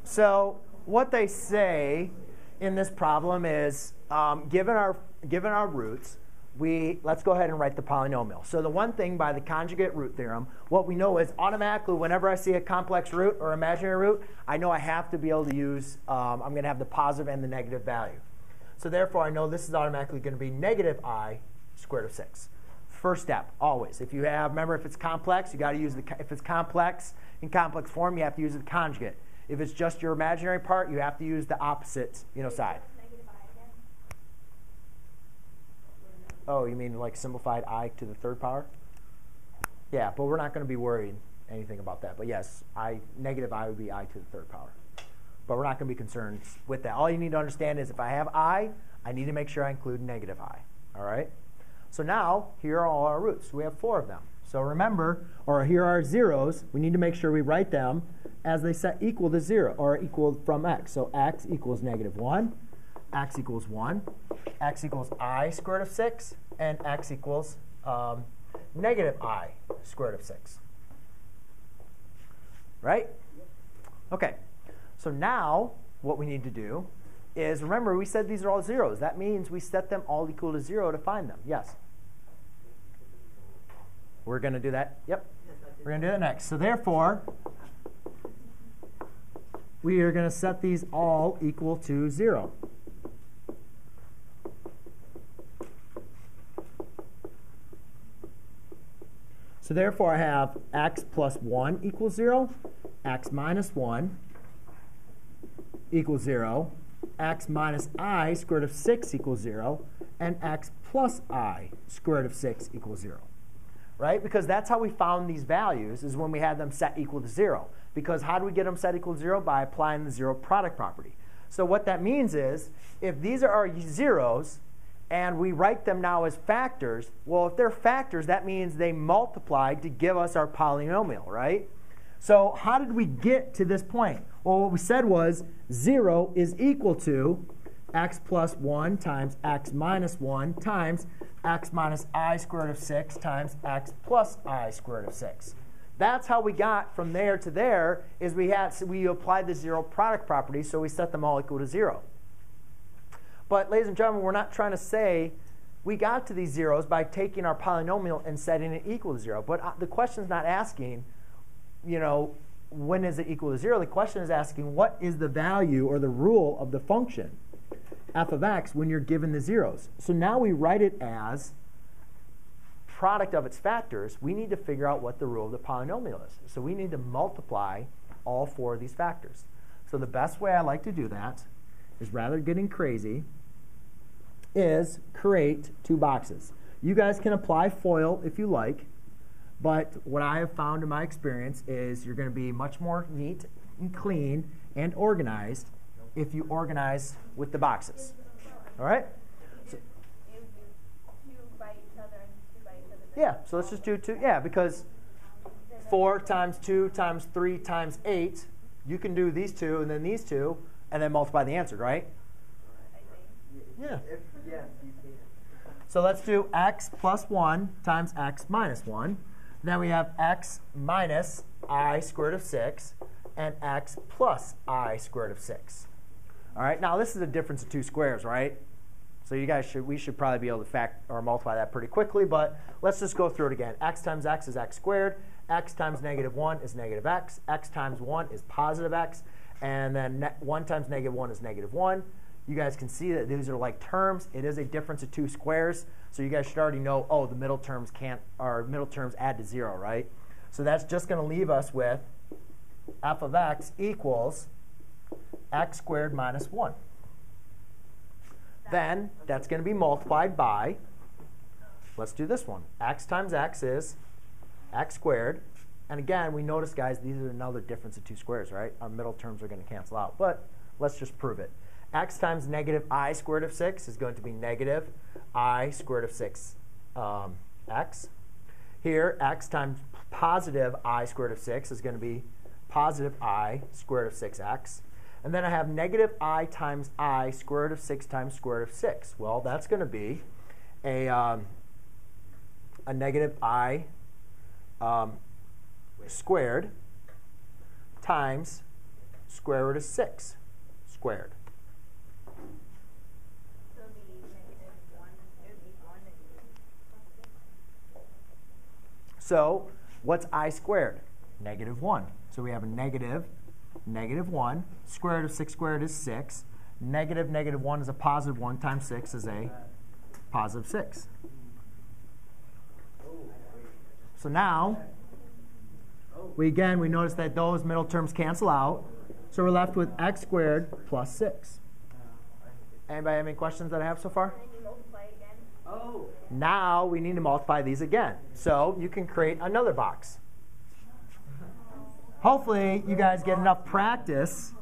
So what they say in this problem is, given our roots, let's go ahead and write the polynomial. So the one thing by the conjugate root theorem, what we know is automatically whenever I see a complex root or imaginary root, I know I have to be able to use, I'm going to have the positive and the negative value. So therefore, I know this is automatically going to be negative I squared of 6. First step, always. If you have, remember, if it's complex, you got to use if it's complex in complex form, you have to use the conjugate. If it's just your imaginary part, you have to use the opposite, side. Oh, you mean like simplified I to the third power? Yeah, but we're not going to be worried anything about that. But yes, negative I would be I to the third power. But we're not going to be concerned with that. All you need to understand is if I have I need to make sure I include negative I. All right? So now, here are all our roots. We have 4 of them. So remember, or here are our zeros. We need to make sure we write them as they set equal to 0, or equal from x. So x equals negative 1, x equals 1, x equals I squared of 6, and x equals negative I squared of 6. Right? OK. So now, what we need to do is, remember, we said these are all zeros. That means we set them all equal to 0 to find them. Yes? We're going to do that. Yep. We're going to do that next. So therefore, we are going to set these all equal to 0. So therefore, I have x plus 1 equals 0, x minus 1 equals 0, x minus I squared of 6 equals 0, and x plus I squared of 6 equals 0. Right? Because that's how we found these values, is when we had them set equal to 0. Because how do we get them set equal to 0? By applying the zero product property. So what that means is, if these are our zeros, and we write them now as factors, well, if they're factors, that means they multiplied to give us our polynomial, right? So how did we get to this point? Well, what we said was 0 is equal to x plus 1 times x minus 1 times x minus I squared of 6 times x plus I squared of 6. That's how we got from there to there, is we applied the zero product property, so we set them all equal to 0. But ladies and gentlemen, we're not trying to say we got to these zeros by taking our polynomial and setting it equal to 0. But the question's not asking, when is it equal to 0? The question is asking, what is the value or the rule of the function f of x when you're given the zeros? So now we write it as product of its factors. We need to figure out what the rule of the polynomial is. So we need to multiply all 4 of these factors. So the best way I like to do that is, rather than getting crazy, is create 2 boxes. You guys can apply FOIL if you like. But what I have found in my experience is you're going to be much more neat and clean and organized if you organize with the boxes. All right? So, yeah, so let's just do 2. Yeah, because 4 times 2 times 3 times 8, you can do these 2 and then these 2, and then multiply the answer, right? Yeah. So let's do x plus 1 times x minus 1. Then we have x minus I squared of 6 and x plus I squared of 6. All right, now this is a difference of 2 squares, right? So we should probably be able to multiply that pretty quickly, but let's just go through it again. X times x is x squared. X times negative 1 is negative x. X times 1 is positive x. And then 1 times negative 1 is negative 1. You guys can see that these are like terms. It is a difference of 2 squares. So you guys should already know, oh, the middle terms add to 0, right? So that's just going to leave us with f of x equals x squared minus 1. Then that's going to be multiplied by, let's do this one. X times x is x squared. And again, we notice, guys, these are another difference of 2 squares, right? Our middle terms are going to cancel out. But let's just prove it. X times negative I squared of 6 is going to be negative I squared of 6 x. Here, x times positive I squared of 6 is going to be positive I squared of 6x. And then I have negative I times I squared of 6 times square root of 6. Well, that's going to be a negative I squared times square root of 6 squared. So it'd be -1, it would be 1 + 6. So what's I squared? -1. So we have a -1. Square root of 6 squared is 6. -1 is a positive 1 times 6 is a positive 6. So now, we notice that those middle terms cancel out. So we're left with x squared plus 6. Anybody have any questions that I have so far? And then you multiply again. Oh. Now we need to multiply these again. So you can create another box. Hopefully you guys get enough practice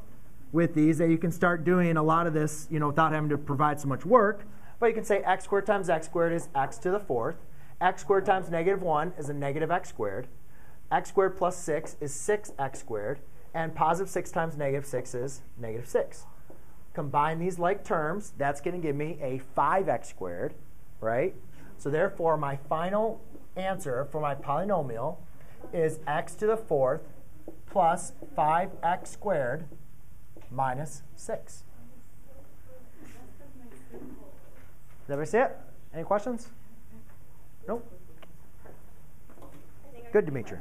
with these that you can start doing a lot of this, without having to provide so much work. But you can say x squared times x squared is x to the 4th. X squared times -1 is a negative x squared. X squared plus 6 is 6x squared. And positive 6 times -6 is -6. Combine these like terms. That's going to give me a 5x squared, right? So therefore, my final answer for my polynomial is x to the 4th plus 5x squared minus 6. Did everybody see it? Any questions? Nope. Good, Dimitri.